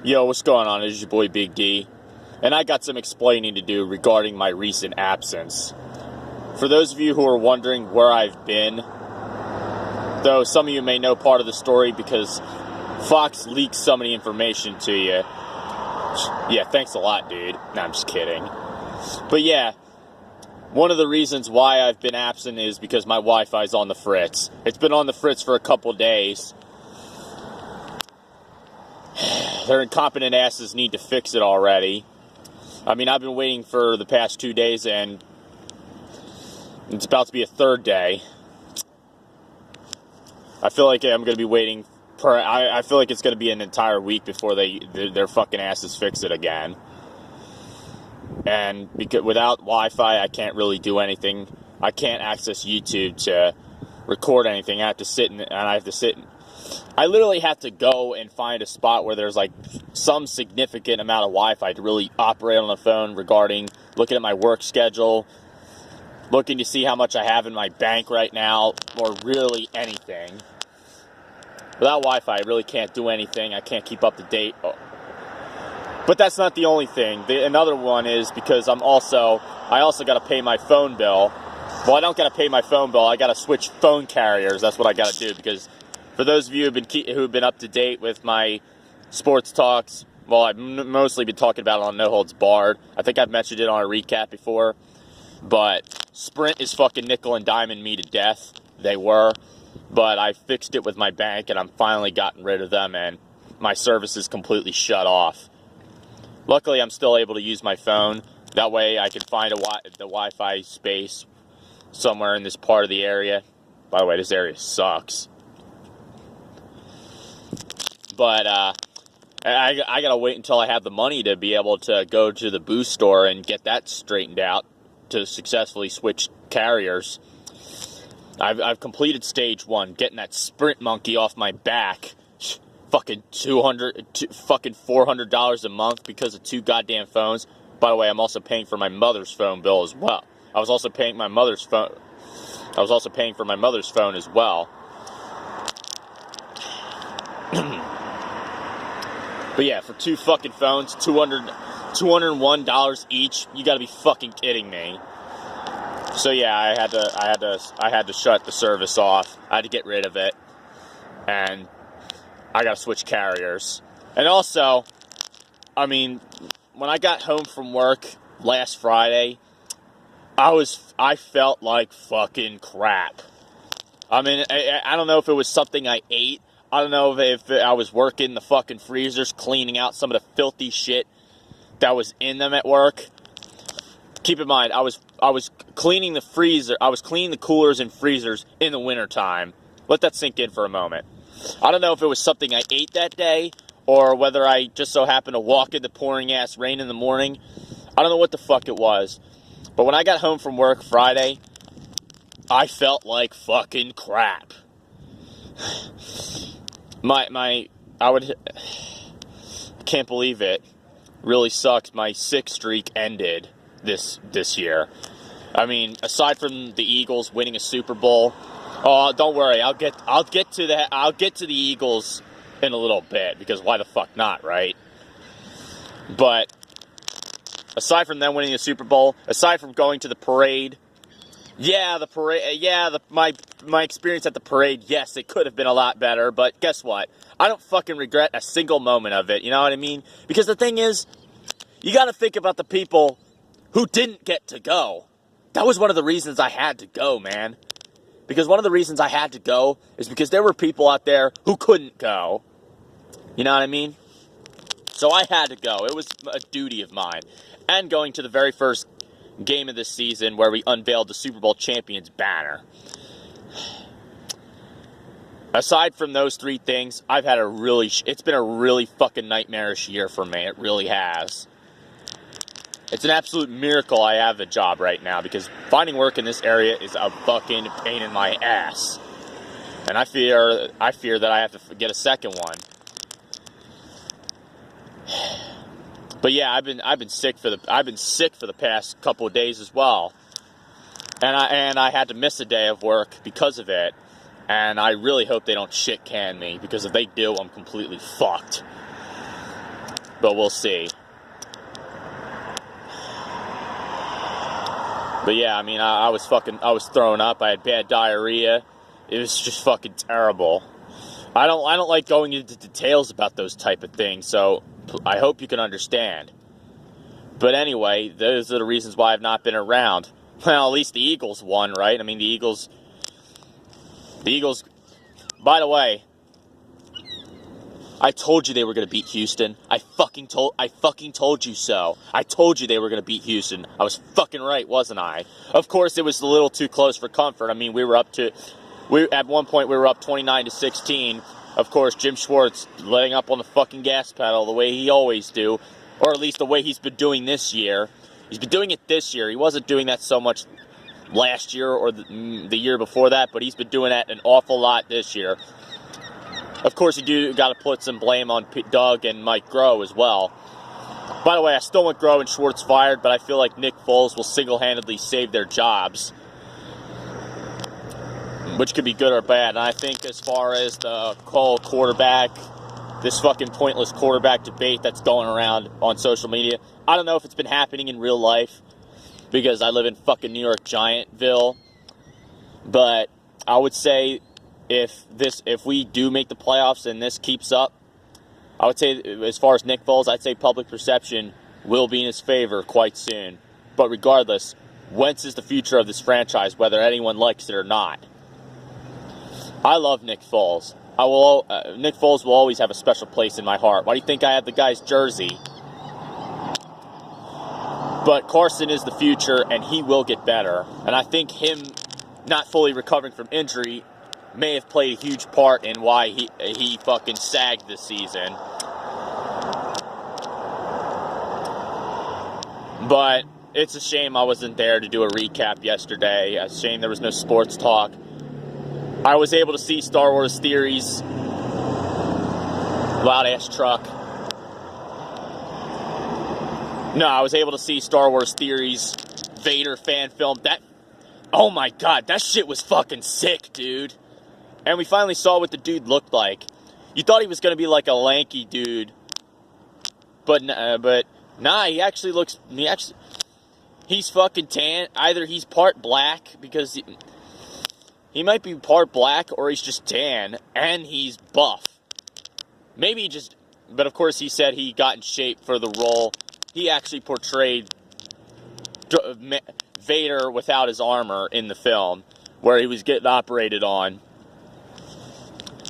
Yo, what's going on? It's your boy Big D, and I got some explaining to do regarding my recent absence. For those of you who are wondering where I've been, though some of you may know part of the story because Fox leaked some of the information to you. Yeah, thanks a lot, dude. Nah, I'm just kidding. But yeah, one of the reasons why I've been absent is because my Wi-Fi's on the fritz. It's been on the fritz for a couple days. Their incompetent asses need to fix it already. I mean, I've been waiting for the past 2 days, and it's about to be a third day. I feel like I'm going to be waiting I feel like it's going to be an entire week before their fucking asses fix it again. And because without Wi-Fi, I can't really do anything. I can't access YouTube to record anything. I literally have to go and find a spot where there's like some significant amount of Wi-Fi to really operate on the phone regarding looking at my work schedule, looking to see how much I have in my bank right now, or really anything. Without Wi-Fi, I really can't do anything. I can't keep up to date. But that's not the only thing. Another one is because I also got to pay my phone bill. Well, I don't got to pay my phone bill. I got to switch phone carriers. That's what I got to do because for those of you who've been up to date with my sports talks, well, I've mostly been talking about it on No Holds Barred. I think I've mentioned it on a recap before. But Sprint is fucking nickel and diming me to death. They were. But I fixed it with my bank, and I'm finally gotten rid of them, and my service is completely shut off. Luckily, I'm still able to use my phone. That way, I can find the Wi-Fi space somewhere in this part of the area. By the way, this area sucks. But I gotta wait until I have the money to be able to go to the Boost store and get that straightened out to successfully switch carriers. I've completed stage 1, getting that Sprint monkey off my back. Fucking $400 a month because of 2 goddamn phones. By the way, I'm also paying for my mother's phone bill as well. I was also paying for my mother's phone as well. But yeah, for 2 fucking phones, $201 each. You gotta be fucking kidding me. So yeah, I had to shut the service off. I had to get rid of it, and I gotta switch carriers. And also, I mean, when I got home from work last Friday, I felt like fucking crap. I mean, I don't know if it was something I ate. I don't know if I was working the fucking freezers, cleaning out some of the filthy shit that was in them at work. Keep in mind, I was cleaning the freezer. I was cleaning the coolers and freezers in the wintertime. Let that sink in for a moment. I don't know if it was something I ate that day or whether I just so happened to walk in the pouring ass rain in the morning. I don't know what the fuck it was. But when I got home from work Friday, I felt like fucking crap. I can't believe it. Really sucks. My 6 streak ended this year. I mean, aside from the Eagles winning a Super Bowl, oh, don't worry, I'll get to the Eagles in a little bit because why the fuck not, right? But aside from them winning the Super Bowl, aside from going to the parade, my experience at the parade, yes, it could have been a lot better, but guess what? I don't fucking regret a single moment of it, you know what I mean? Because the thing is, you gotta think about the people who didn't get to go. That was one of the reasons I had to go, man. Because one of the reasons I had to go is because there were people out there who couldn't go. You know what I mean? So I had to go. It was a duty of mine. And going to the very first game of this season where we unveiled the Super Bowl champions banner. Aside from those 3 things, it's been a really fucking nightmarish year for me. It really has. It's an absolute miracle I have a job right now because finding work in this area is a fucking pain in my ass. And I fear that I have to get a second one. But yeah, I've been sick for the past couple of days as well. And I had to miss a day of work because of it. And I really hope they don't shit can me because if they do, I'm completely fucked. But we'll see. But yeah, I mean, I was throwing up. I had bad diarrhea. It was just fucking terrible. I don't like going into details about those type of things, so I hope you can understand. But anyway, those are the reasons why I've not been around. Well, at least the Eagles won, right? I mean, the Eagles, by the way, I told you they were going to beat Houston. I fucking told you so. I told you they were going to beat Houston. I was fucking right, wasn't I? Of course, it was a little too close for comfort. I mean, at one point we were up 29-16. Of course, Jim Schwartz letting up on the fucking gas pedal the way he always do, or at least the way he's been doing this year. He's been doing it this year. He wasn't doing that so much last year or the year before that, but he's been doing that an awful lot this year. Of course, you got to put some blame on Doug and Mike Groh as well. By the way, I still want Groh and Schwartz fired, but I feel like Nick Foles will single-handedly save their jobs, which could be good or bad. And I think as far as the whole quarterback, this fucking pointless quarterback debate that's going around on social media, I don't know if it's been happening in real life because I live in fucking New York Giantville, but I would say if we do make the playoffs and this keeps up, I would say as far as Nick Foles, I'd say public perception will be in his favor quite soon. But regardless, Wentz is the future of this franchise, whether anyone likes it or not. I love Nick Foles. Nick Foles will always have a special place in my heart. Why do you think I have the guy's jersey? But Carson is the future, and he will get better. And I think him not fully recovering from injury may have played a huge part in why he fucking sagged this season. But it's a shame I wasn't there to do a recap yesterday. It's a shame there was no sports talk. I was able to see Star Wars Theories, loud ass truck. No, I was able to see Star Wars Theories, Vader fan film. Oh my god, that shit was fucking sick, dude. And we finally saw what the dude looked like. You thought he was going to be like a lanky dude. But nah, he actually looks, he's fucking tan. Either he's part black, because he might be part black, or he's just tan, and he's buff. Maybe but of course he said he got in shape for the role. He actually portrayed Vader without his armor in the film, where he was getting operated on.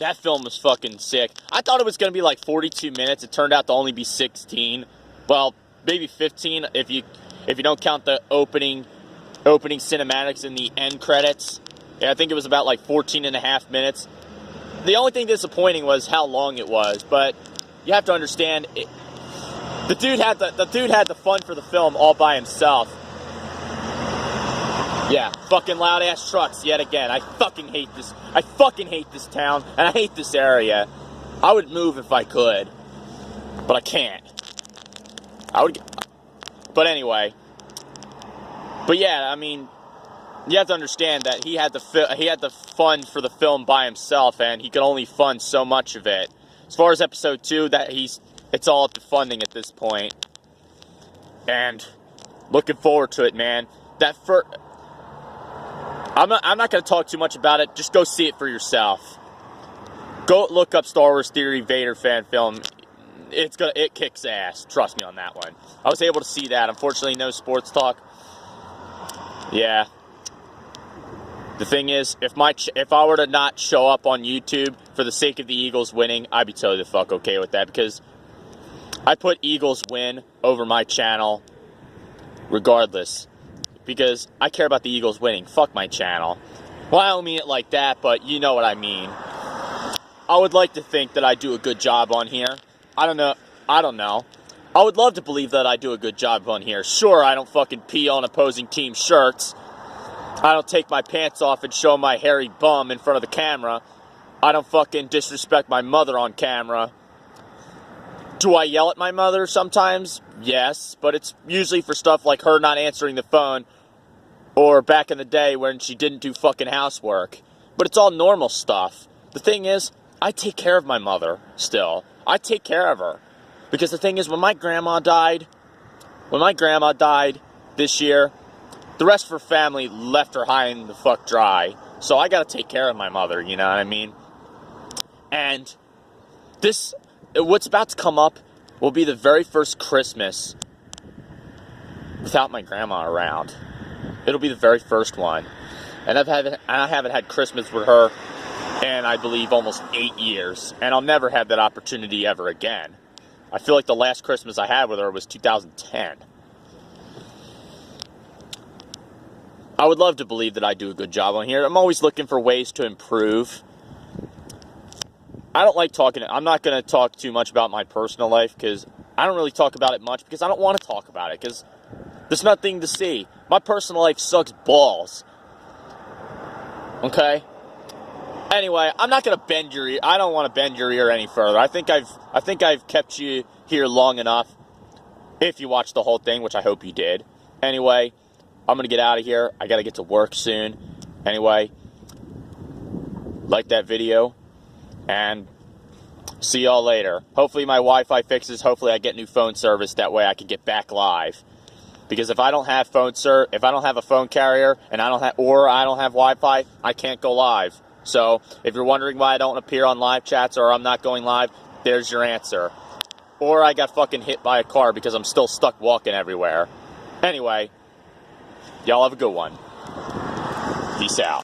That film was fucking sick. I thought it was going to be like 42 minutes. It turned out to only be 16. Well, maybe 15 if you don't count the opening cinematics and the end credits. Yeah, I think it was about like 14 and a half minutes. The only thing disappointing was how long it was, but you have to understand, the dude had the fun for the film all by himself. Yeah, fucking loud ass trucks yet again. I fucking hate this town, and I hate this area. I would move if I could, but I can't. But anyway. But yeah, I mean, you have to understand that he had the fun for the film by himself, and he could only fund so much of it. As far as episode 2, it's all up to funding at this point. And looking forward to it, man. I'm not going to talk too much about it. Just go see it for yourself. Go look up Star Wars Theory Vader fan film. It kicks ass. Trust me on that one. I was able to see that. Unfortunately, no sports talk. Yeah. The thing is, if I were to not show up on YouTube for the sake of the Eagles winning, I'd be totally the fuck okay with that, because I put Eagles win over my channel regardless, because I care about the Eagles winning. Fuck my channel. Well, I don't mean it like that, but you know what I mean. I would like to think that I do a good job on here. I don't know. I would love to believe that I do a good job on here. Sure, I don't fucking pee on opposing team shirts. I don't take my pants off and show my hairy bum in front of the camera. I don't fucking disrespect my mother on camera. Do I yell at my mother sometimes? Yes, but it's usually for stuff like her not answering the phone, or back in the day when she didn't do fucking housework. But it's all normal stuff. The thing is, I take care of my mother still. I take care of her. Because the thing is, when my grandma died this year, the rest of her family left her high and the fuck dry. So I gotta take care of my mother, you know what I mean? And what's about to come up will be the very first Christmas without my grandma around. It'll be the very first one. And I haven't had Christmas with her in, I believe, almost 8 years. And I'll never have that opportunity ever again. I feel like the last Christmas I had with her was 2010. I would love to believe that I do a good job on here. I'm always looking for ways to improve. I don't like talking. I'm not going to talk too much about my personal life because I don't really talk about it much because I don't want to talk about it because there's nothing to see. My personal life sucks balls. Okay? Anyway, I'm not going to bend your ear. I don't want to bend your ear any further. I think I've kept you here long enough if you watched the whole thing, which I hope you did. Anyway, I'm going to get out of here. I got to get to work soon. Anyway, like that video, and see y'all later. Hopefully my Wi-Fi fixes. Hopefully I get new phone service. That way I can get back live. Because if I don't have if I don't have a phone carrier and I don't have Wi-Fi, I can't go live. So if you're wondering why I don't appear on live chats or I'm not going live, there's your answer. Or I got fucking hit by a car because I'm still stuck walking everywhere. Anyway, y'all have a good one. Peace out.